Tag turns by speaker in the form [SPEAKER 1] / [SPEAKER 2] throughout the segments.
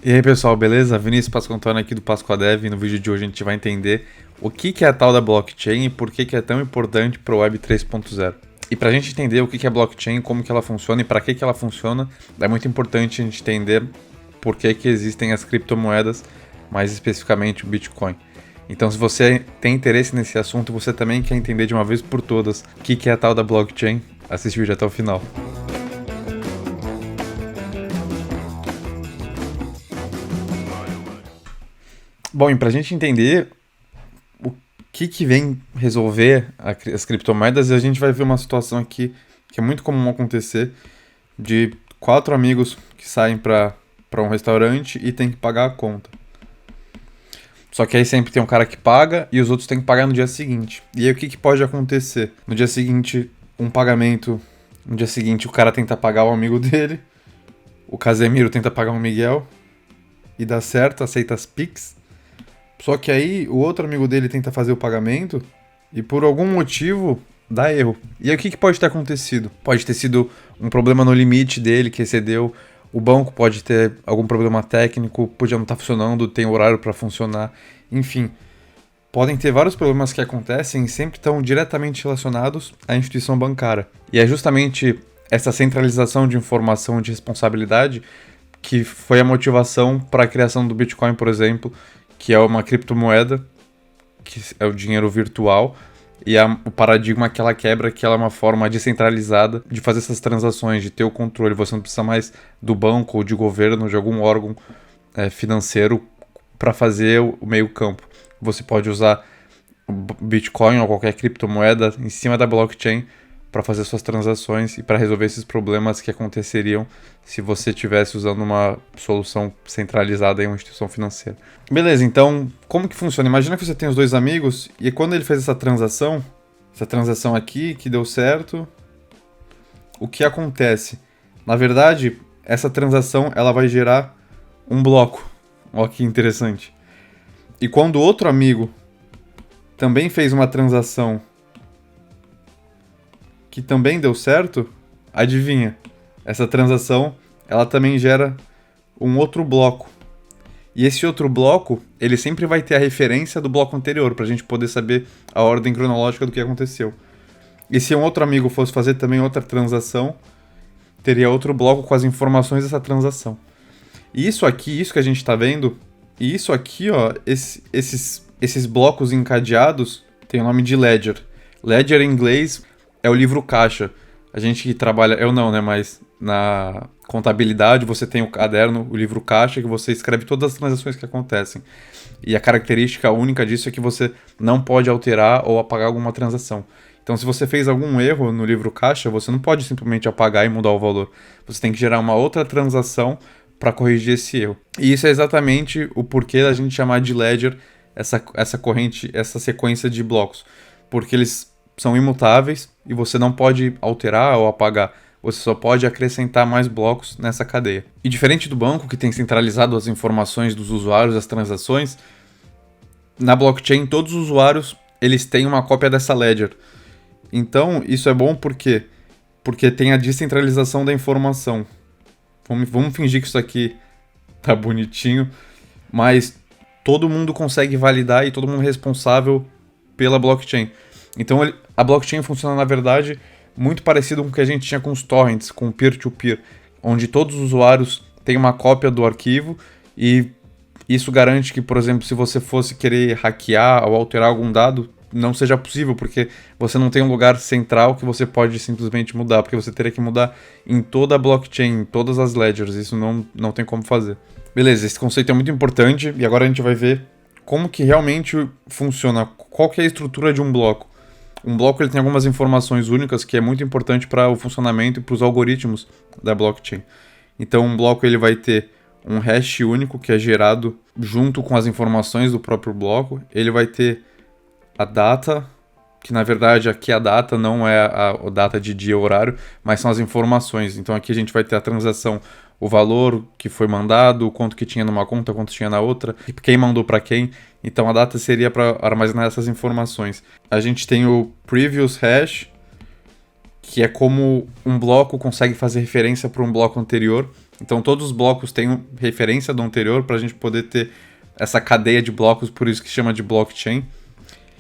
[SPEAKER 1] E aí pessoal, beleza? Vinícius Pascoantoni aqui do Pascoadev e no vídeo de hoje a gente vai entender o que é a tal da blockchain e por que é tão importante para o Web 3.0. E para a gente entender o que é blockchain, como que ela funciona e para que ela funciona, é muito importante a gente entender por que existem as criptomoedas, mais especificamente o Bitcoin. Então se você tem interesse nesse assunto, você também quer entender de uma vez por todas o que é a tal da blockchain, assiste o vídeo até o final. Bom, e para a gente entender o que vem resolver as criptomoedas, a gente vai ver uma situação aqui que é muito comum acontecer de 4 amigos que saem para um restaurante e tem que pagar a conta. Só que aí sempre tem um cara que paga e os outros têm que pagar no dia seguinte. E aí o que pode acontecer? No dia seguinte, no dia seguinte o cara tenta pagar o amigo dele, o Casemiro tenta pagar o Miguel e dá certo, aceita as Pix. Só que aí o outro amigo dele tenta fazer o pagamento e por algum motivo dá erro. E aí o que pode ter acontecido? Pode ter sido um problema no limite dele que excedeu, o banco pode ter algum problema técnico, podia não estar funcionando, tem horário para funcionar, enfim. Podem ter vários problemas que acontecem e sempre estão diretamente relacionados à instituição bancária. E é justamente essa centralização de informação e de responsabilidade que foi a motivação para a criação do Bitcoin, por exemplo, que é uma criptomoeda, que é o dinheiro virtual, e o paradigma que ela quebra, que ela é uma forma descentralizada de fazer essas transações, de ter o controle. Você não precisa mais do banco ou de governo, de algum órgão financeiro para fazer o meio campo. Você pode usar o Bitcoin ou qualquer criptomoeda em cima da blockchain para fazer suas transações e para resolver esses problemas que aconteceriam se você estivesse usando uma solução centralizada em uma instituição financeira. Beleza, então, como que funciona? Imagina que você tem os dois amigos e quando ele fez essa transação aqui, que deu certo, o que acontece? Na verdade, essa transação ela vai gerar um bloco. Olha que interessante. E quando o outro amigo também fez uma transação que também deu certo, adivinha? Essa transação, ela também gera um outro bloco. E esse outro bloco, ele sempre vai ter a referência do bloco anterior, para a gente poder saber a ordem cronológica do que aconteceu. E se um outro amigo fosse fazer também outra transação, teria outro bloco com as informações dessa transação. E isso aqui, isso que a gente está vendo, e isso aqui, ó, esses blocos encadeados, tem o nome de ledger. Ledger em inglês é o livro caixa. A gente que trabalha, eu não, né, mas na contabilidade você tem o caderno, o livro caixa, que você escreve todas as transações que acontecem. E a característica única disso é que você não pode alterar ou apagar alguma transação. Então, se você fez algum erro no livro caixa, você não pode simplesmente apagar e mudar o valor. Você tem que gerar uma outra transação para corrigir esse erro. E isso é exatamente o porquê da gente chamar de ledger essa corrente, essa sequência de blocos. Porque eles são imutáveis e você não pode alterar ou apagar. Você só pode acrescentar mais blocos nessa cadeia. E diferente do banco, que tem centralizado as informações dos usuários, as transações, na blockchain todos os usuários eles têm uma cópia dessa ledger. Então isso é bom porque tem a descentralização da informação. Vamos fingir que isso aqui tá bonitinho, mas todo mundo consegue validar e todo mundo é responsável pela blockchain. Então a blockchain funciona, na verdade, muito parecido com o que a gente tinha com os torrents, com o peer-to-peer, onde todos os usuários têm uma cópia do arquivo e isso garante que, por exemplo, se você fosse querer hackear ou alterar algum dado, não seja possível, porque você não tem um lugar central que você pode simplesmente mudar, porque você teria que mudar em toda a blockchain, em todas as ledgers, isso não tem como fazer. Beleza, esse conceito é muito importante e agora a gente vai ver como que realmente funciona, qual que é a estrutura de um bloco. Um bloco ele tem algumas informações únicas que é muito importante para o funcionamento e para os algoritmos da blockchain. Então um bloco ele vai ter um hash único que é gerado junto com as informações do próprio bloco. Ele vai ter a data, que na verdade aqui a data não é a data de dia ou horário, mas são as informações. Então aqui a gente vai ter a transação, o valor que foi mandado, o quanto que tinha numa conta, quanto tinha na outra, quem mandou para quem. Então a data seria para armazenar essas informações. A gente tem o previous hash, que é como um bloco consegue fazer referência para um bloco anterior. Então todos os blocos têm referência do anterior para a gente poder ter essa cadeia de blocos, por isso que chama de blockchain.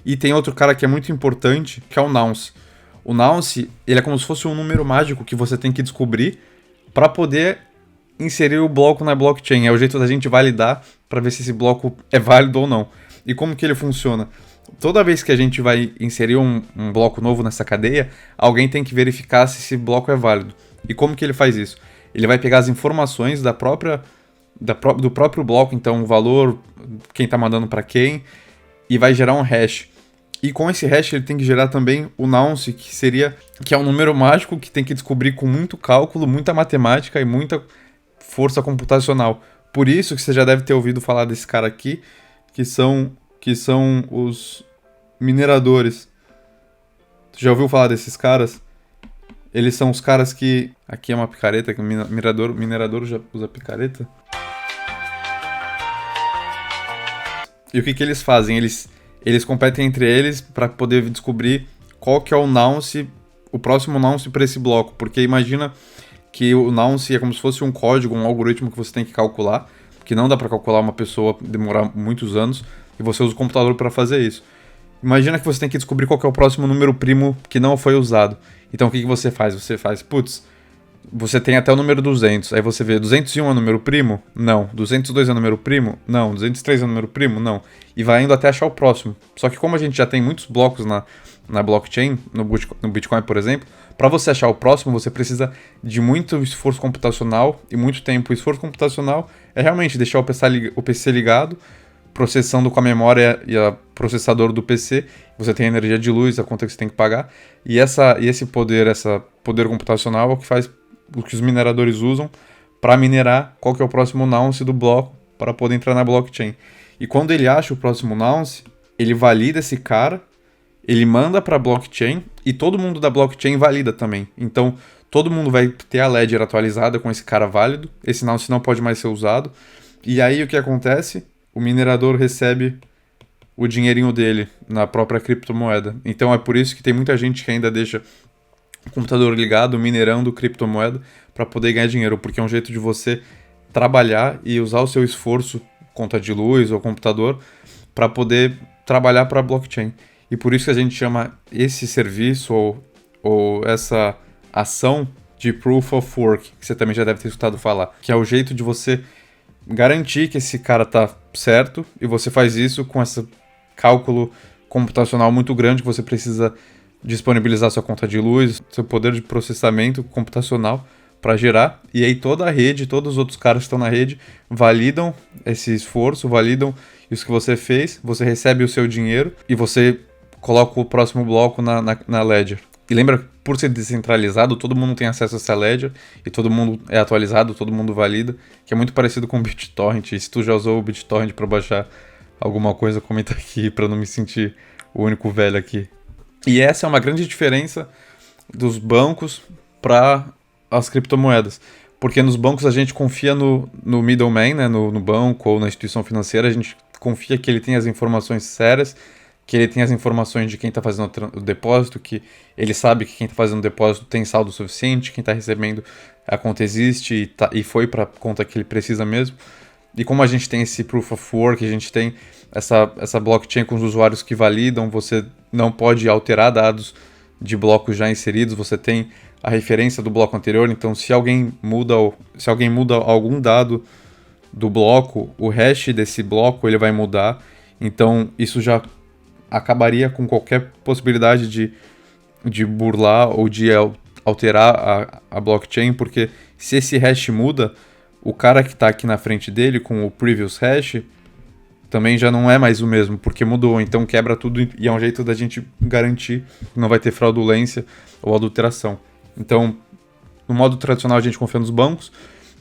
[SPEAKER 1] E tem outro cara que é muito importante, que é o nonce. O nonce, ele é como se fosse um número mágico que você tem que descobrir para poder inserir o bloco na blockchain. É o jeito da gente validar para ver se esse bloco é válido ou não. E como que ele funciona? Toda vez que a gente vai inserir um bloco novo nessa cadeia, alguém tem que verificar se esse bloco é válido. E como que ele faz isso? Ele vai pegar as informações do próprio bloco, então o valor, quem está mandando para quem, e vai gerar um hash. E com esse hash ele tem que gerar também o nonce, que é um número mágico que tem que descobrir com muito cálculo, muita matemática e muita força computacional. Por isso que você já deve ter ouvido falar desse cara aqui, que são os mineradores. Tu já ouviu falar desses caras? Eles são os caras que... Aqui é uma picareta, que o minerador já usa picareta. E o que eles fazem? Eles competem entre eles para poder descobrir qual que é o nonce, o próximo nonce para esse bloco. Porque imagina que o nonce é como se fosse um código, um algoritmo que você tem que calcular, que não dá para calcular uma pessoa, demorar muitos anos, e você usa o computador para fazer isso. Imagina que você tem que descobrir qual que é o próximo número primo que não foi usado. Então o que você faz? Você faz, você tem até o número 200, aí você vê 201 é número primo? Não. 202 é número primo? Não. 203 é número primo? Não. E vai indo até achar o próximo. Só que como a gente já tem muitos blocos na blockchain, no Bitcoin, por exemplo, para você achar o próximo, você precisa de muito esforço computacional e muito tempo. O esforço computacional é realmente deixar o PC ligado, processando com a memória e o processador do PC, você tem a energia de luz, a conta que você tem que pagar, e esse poder computacional é o que faz o que os mineradores usam para minerar qual que é o próximo nonce do bloco para poder entrar na blockchain. E quando ele acha o próximo nonce, ele valida esse cara, ele manda para a blockchain e todo mundo da blockchain valida também. Então, todo mundo vai ter a ledger atualizada com esse cara válido, esse nonce não pode mais ser usado. E aí o que acontece? O minerador recebe o dinheirinho dele na própria criptomoeda. Então é por isso que tem muita gente que ainda deixa o computador ligado, minerando criptomoeda, para poder ganhar dinheiro, porque é um jeito de você trabalhar e usar o seu esforço, conta de luz ou computador, para poder trabalhar para a blockchain. E por isso que a gente chama esse serviço ou essa ação de Proof of Work, que você também já deve ter escutado falar, que é o jeito de você garantir que esse cara tá certo, e você faz isso com esse cálculo computacional muito grande que você precisa disponibilizar sua conta de luz, seu poder de processamento computacional para gerar, e aí toda a rede, todos os outros caras que estão na rede validam esse esforço, validam isso que você fez, você recebe o seu dinheiro e você coloca o próximo bloco na ledger. E lembra, por ser descentralizado, todo mundo tem acesso a essa ledger e todo mundo é atualizado, todo mundo valida, que é muito parecido com o BitTorrent. E se tu já usou o BitTorrent para baixar alguma coisa, comenta aqui para não me sentir o único velho aqui. E essa é uma grande diferença dos bancos para as criptomoedas. Porque nos bancos a gente confia no middleman, né, no banco ou na instituição financeira, a gente confia que ele tem as informações sérias, que ele tem as informações de quem está fazendo o depósito, que ele sabe que quem está fazendo o depósito tem saldo suficiente, quem está recebendo a conta existe e foi para a conta que ele precisa mesmo. E como a gente tem esse Proof of Work, a gente tem essa blockchain com os usuários que validam, você não pode alterar dados de blocos já inseridos, você tem a referência do bloco anterior, então se alguém muda algum dado do bloco, o hash desse bloco ele vai mudar, então isso já acabaria com qualquer possibilidade de burlar ou de alterar a blockchain, porque se esse hash muda, o cara que está aqui na frente dele com o previous hash também já não é mais o mesmo, porque mudou, então quebra tudo e é um jeito da gente garantir que não vai ter fraudulência ou adulteração. Então, no modo tradicional a gente confia nos bancos,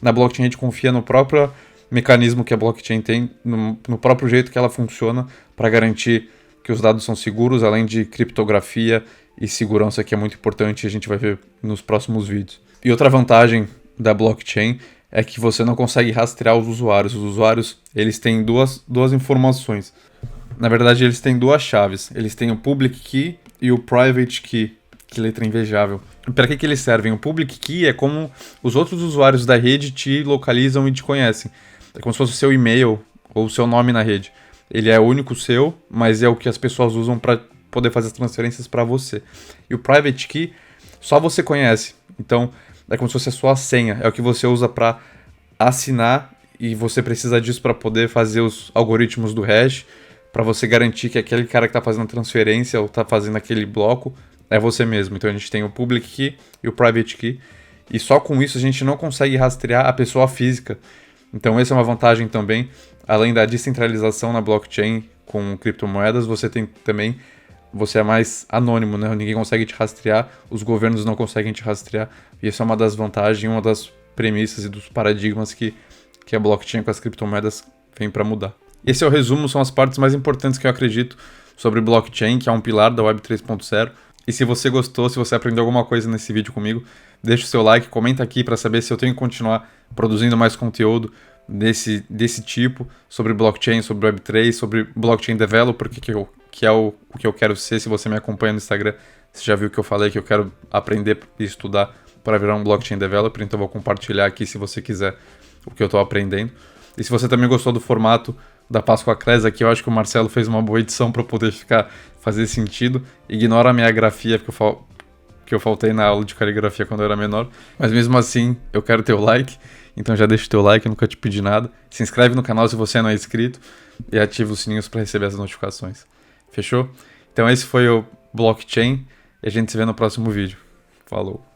[SPEAKER 1] na blockchain a gente confia no próprio mecanismo que a blockchain tem, no próprio jeito que ela funciona para garantir que os dados são seguros, além de criptografia e segurança, que é muito importante e a gente vai ver nos próximos vídeos. E outra vantagem da blockchain é que você não consegue rastrear os usuários. Os usuários, eles têm duas informações. Na verdade, eles têm duas chaves. Eles têm o public key e o private key. Que letra invejável. Para que eles servem? O public key é como os outros usuários da rede te localizam e te conhecem. É como se fosse o seu e-mail ou o seu nome na rede. Ele é único seu, mas é o que as pessoas usam para poder fazer as transferências para você. E o private key só você conhece. Então é como se fosse a sua senha. É o que você usa para assinar e você precisa disso para poder fazer os algoritmos do hash, para você garantir que aquele cara que está fazendo a transferência ou está fazendo aquele bloco é você mesmo. Então a gente tem o public key e o private key. E só com isso a gente não consegue rastrear a pessoa física. Então essa é uma vantagem também. Além da descentralização na blockchain com criptomoedas, você tem também... Você é mais anônimo, né? Ninguém consegue te rastrear, os governos não conseguem te rastrear. E isso é uma das vantagens, uma das premissas e dos paradigmas que a blockchain com as criptomoedas vem para mudar. Esse é o resumo, são as partes mais importantes que eu acredito sobre blockchain, que é um pilar da Web 3.0. E se você gostou, se você aprendeu alguma coisa nesse vídeo comigo, deixa o seu like, comenta aqui para saber se eu tenho que continuar produzindo mais conteúdo desse tipo, sobre blockchain, sobre Web3, sobre blockchain developer, que é o que eu quero ser. Se você me acompanha no Instagram, você já viu que eu falei que eu quero aprender e estudar para virar um blockchain developer, então eu vou compartilhar aqui se você quiser o que eu estou aprendendo. E se você também gostou do formato da Páscoa Class aqui, eu acho que o Marcelo fez uma boa edição para poder fazer sentido. Ignora a minha grafia, porque eu faltei na aula de caligrafia quando eu era menor. Mas mesmo assim, eu quero teu like. Então já deixa o teu like, eu nunca te pedi nada. Se inscreve no canal se você não é inscrito. E ativa os sininhos para receber as notificações. Fechou? Então esse foi o blockchain. E a gente se vê no próximo vídeo. Falou!